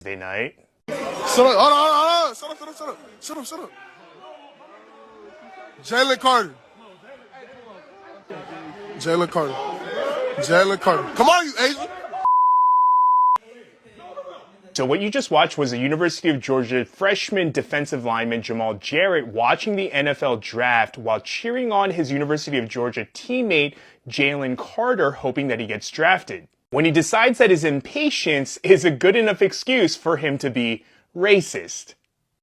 Thursday night. Shut up, hold on. Shut up. Jalen Carter. Come on, you Asian. So what you just watched was the University of Georgia freshman defensive lineman Jamal Jarrett watching the NFL draft while cheering on his University of Georgia teammate Jalen Carter, hoping that he gets drafted, when he decides that his impatience is a good enough excuse for him to be racist.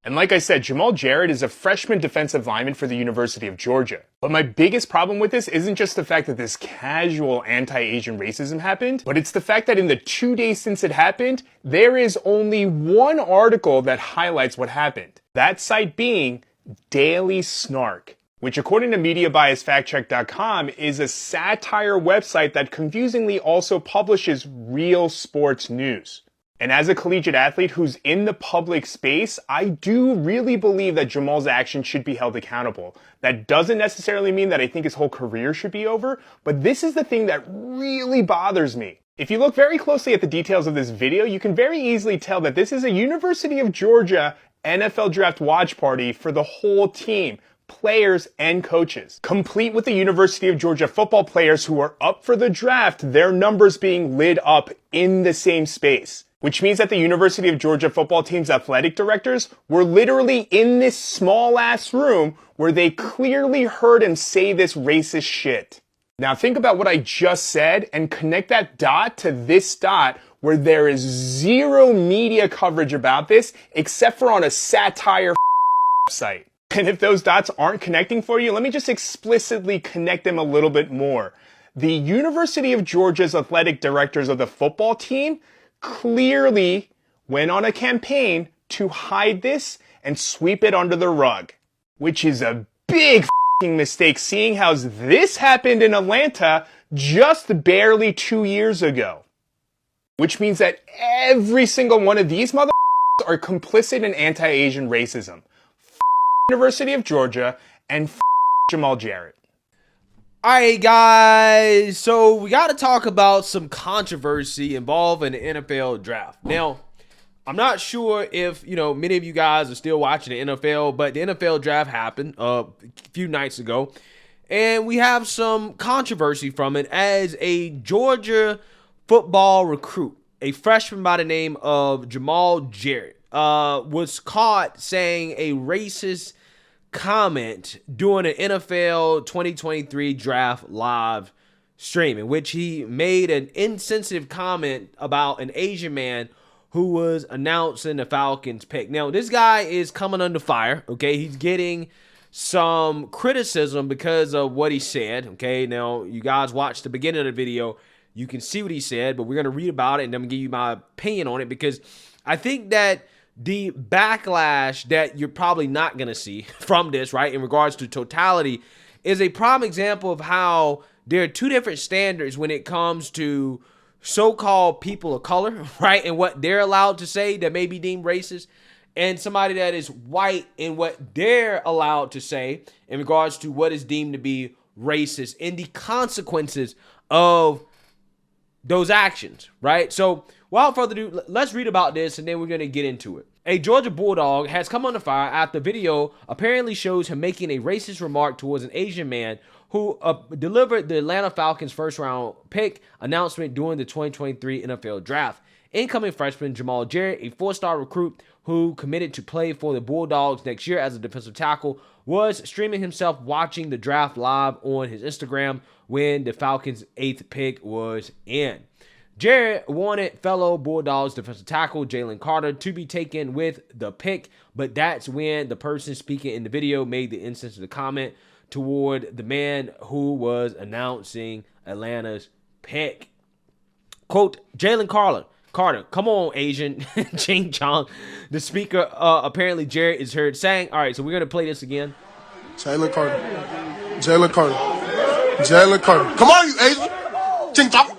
And like I said, Jamal Jarrett is a freshman defensive lineman for the University of Georgia. But my biggest problem with this isn't just the fact that this casual anti-Asian racism happened, but it's the fact that in the 2 days since it happened, there is only one article that highlights what happened. That site being Daily Snark, which according to MediaBiasFactCheck.com is a satire website that confusingly also publishes real sports news. And as a collegiate athlete who's in the public space, I do really believe that Jamal's actions should be held accountable. That doesn't necessarily mean that I think his whole career should be over, but this is the thing that really bothers me. If you look very closely at the details of this video, you can very easily tell that this is a University of Georgia NFL draft watch party for the whole team, players and coaches, complete with the University of Georgia football players who are up for the draft, their numbers being lit up in the same space. Which means that the University of Georgia football team's athletic directors were literally in this small ass room where they clearly heard him say this racist shit. Now think about what I just said and connect that dot to this dot where there is zero media coverage about this except for on a satire site. And if those dots aren't connecting for you, let me just explicitly connect them a little bit more. The University of Georgia's athletic directors of the football team clearly went on a campaign to hide this and sweep it under the rug, which is a big mistake seeing how this happened in Atlanta just barely 2 years ago. Which means that every single one of these are complicit in anti-Asian racism. University of Georgia and Jamal Jarrett. All right, guys, so we got to talk about some controversy involving the NFL draft. Now, I'm not sure if, many of you guys are still watching the NFL, but the NFL draft happened a few nights ago, and we have some controversy from it as a Georgia football recruit, a freshman by the name of Jamal Jarrett, was caught saying a racist comment during an NFL 2023 draft live stream in which he made an insensitive comment about an Asian man who was announcing the Falcons pick. Now, this guy is coming under fire, okay? He's getting some criticism because of what he said, okay? Now, you guys watched the beginning of the video. You can see what he said, but we're going to read about it, and I'm going to give you my opinion on it because I think that the backlash that you're probably not going to see from this, right, in regards to totality, is a prime example of how there are two different standards when it comes to so-called people of color, right, and what they're allowed to say that may be deemed racist, and somebody that is white and what they're allowed to say in regards to what is deemed to be racist and the consequences of those actions, right? So without further ado, let's read about this and then we're going to get into it. A Georgia Bulldog has come under fire after video apparently shows him making a racist remark towards an Asian man who delivered the Atlanta Falcons first round pick announcement during the 2023 NFL draft. Incoming freshman Jamal Jarrett, a 4-star recruit who committed to play for the Bulldogs next year as a defensive tackle, was streaming himself watching the draft live on his Instagram when the Falcons' 8th pick was in. Jarrett wanted fellow Bulldogs defensive tackle Jalen Carter to be taken with the pick, but that's when the person speaking in the video made the insensitive comment toward the man who was announcing Atlanta's pick. Quote, Jalen Carter, come on, Asian, Ching Chong. The speaker, apparently Jarrett is heard saying, all right, so we're going to play this again. Jalen Carter. Come on, you Asian. Ching Chong.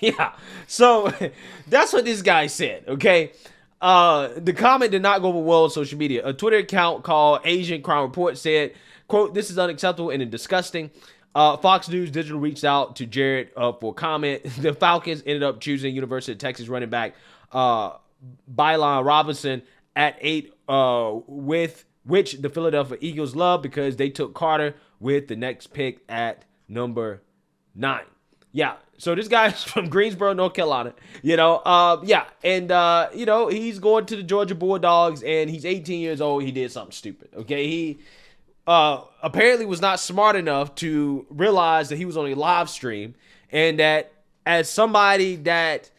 Yeah, so that's what this guy said, okay? The comment did not go over well on social media. A Twitter account called Asian Crime Report said, quote, this is unacceptable and disgusting. Fox News Digital reached out to Jarrett for comment. The Falcons ended up choosing University of Texas running back Byron Robinson at 8, with which the Philadelphia Eagles love because they took Carter with the next pick at number 9. Yeah, so this guy's from Greensboro, North Carolina, he's going to the Georgia Bulldogs, and he's 18 years old. He did something stupid, okay? He apparently was not smart enough to realize that he was on a live stream, and that as somebody that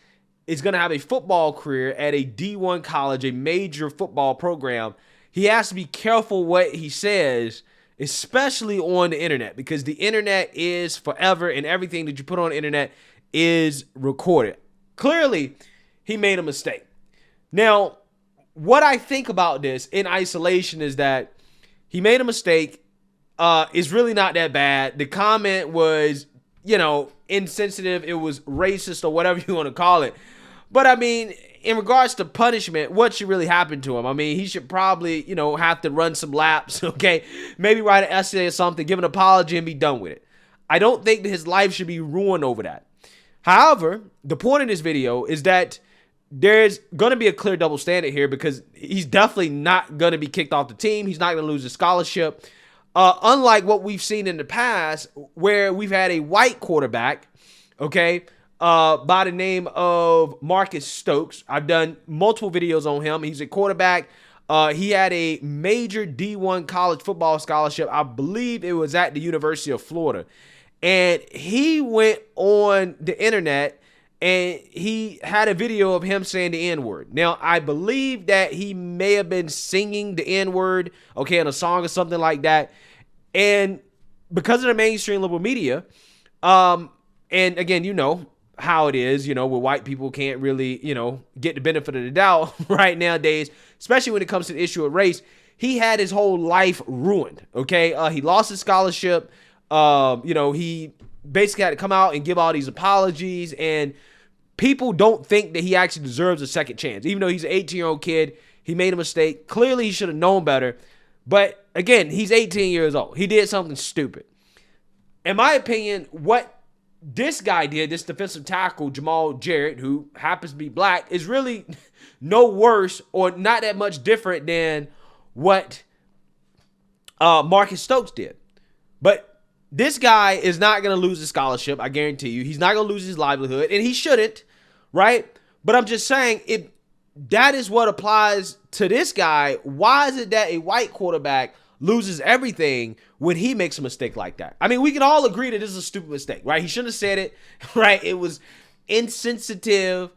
is going to have a football career at a D1 college, a major football program, he has to be careful what he says, especially on the internet, because the internet is forever and everything that you put on the internet is recorded. Clearly, he made a mistake. Now, what I think about this in isolation is that he made a mistake. It's really not that bad. The comment was, insensitive. It was racist or whatever you want to call it. But I mean, in regards to punishment, what should really happen to him? I mean, he should probably, have to run some laps, okay? Maybe write an essay or something, give an apology, and be done with it. I don't think that his life should be ruined over that. However, the point of this video is that there's going to be a clear double standard here, because he's definitely not going to be kicked off the team. He's not going to lose his scholarship. Unlike what we've seen in the past, where we've had a white quarterback, okay, by the name of Marcus Stokes. I've done multiple videos on him. He's a quarterback. He had a major D1 college football scholarship. I believe it was at the University of Florida. And he went on the internet and he had a video of him saying the N-word. Now, I believe that he may have been singing the N-word, okay, in a song or something like that. And because of the mainstream liberal media, and again, how it is, where white people can't really, get the benefit of the doubt right nowadays, especially when it comes to the issue of race. He had his whole life ruined, okay? He lost his scholarship. He basically had to come out and give all these apologies, and people don't think that he actually deserves a second chance. Even though he's an 18-year-old kid, he made a mistake. Clearly, he should have known better. But again, he's 18 years old. He did something stupid. In my opinion, what this guy did, this defensive tackle, Jamal Jarrett, who happens to be black, is really no worse or not that much different than what Marcus Stokes did. But this guy is not going to lose his scholarship, I guarantee you. He's not going to lose his livelihood, and he shouldn't, right? But I'm just saying, if that is what applies to this guy, why is it that a white quarterback loses everything when he makes a mistake like that? I mean, we can all agree that this is a stupid mistake, right? He shouldn't have said it, right? It was insensitive.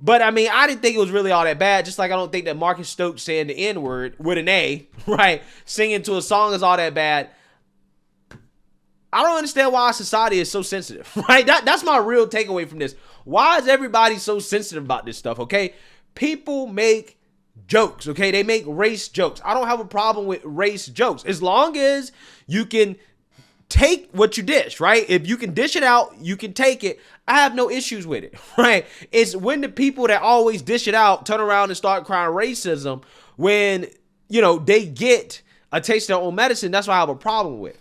But, I mean, I didn't think it was really all that bad, just like I don't think that Marcus Stokes saying the N-word with an A, right, singing to a song is all that bad. I don't understand why our society is so sensitive, right? That's my real takeaway from this. Why is everybody so sensitive about this stuff, okay? People make jokes, okay? They make race jokes. I don't have a problem with race jokes as long as you can take what you dish, right? If you can dish it out, you can take it. I have no issues with it, right? It's when the people that always dish it out turn around and start crying racism when, they get a taste of their own medicine. That's what I have a problem with.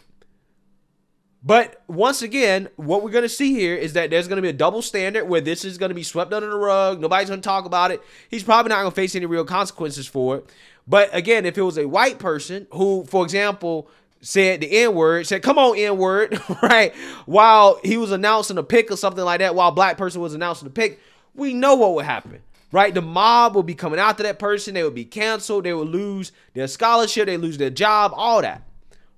But once again, what we're going to see here is that there's going to be a double standard where this is going to be swept under the rug. Nobody's going to talk about it. He's probably not going to face any real consequences for it. But again, if it was a white person who, for example, said the N-word, said, come on, N-word, right, while he was announcing a pick or something like that, while a black person was announcing a pick, we know what would happen, right? The mob will be coming after that person. They will be canceled. They will lose their scholarship. They lose their job, all that.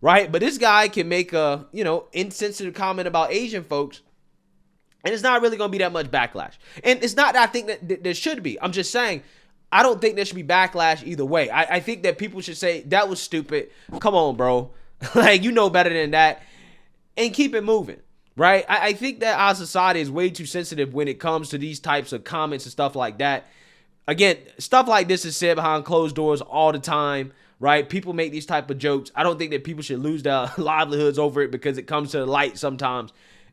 Right? But this guy can make a, insensitive comment about Asian folks, and it's not really going to be that much backlash. And it's not that I think that there should be. I'm just saying, I don't think there should be backlash either way. I think that people should say, that was stupid. Come on, bro. Like, you know better than that. And keep it moving. Right? I think that our society is way too sensitive when it comes to these types of comments and stuff like that. Again, stuff like this is said behind closed doors all the time. Right? People make these type of jokes. I don't think that people should lose their livelihoods over it because it comes to the light sometimes.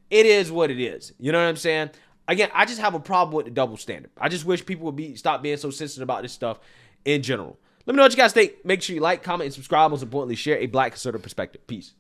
It is what it is. You know what I'm saying? Again, I just have a problem with the double standard. I just wish people would stop being so sensitive about this stuff in general. Let me know what you guys think. Make sure you like, comment, and subscribe. Most importantly, share a black conservative perspective. Peace.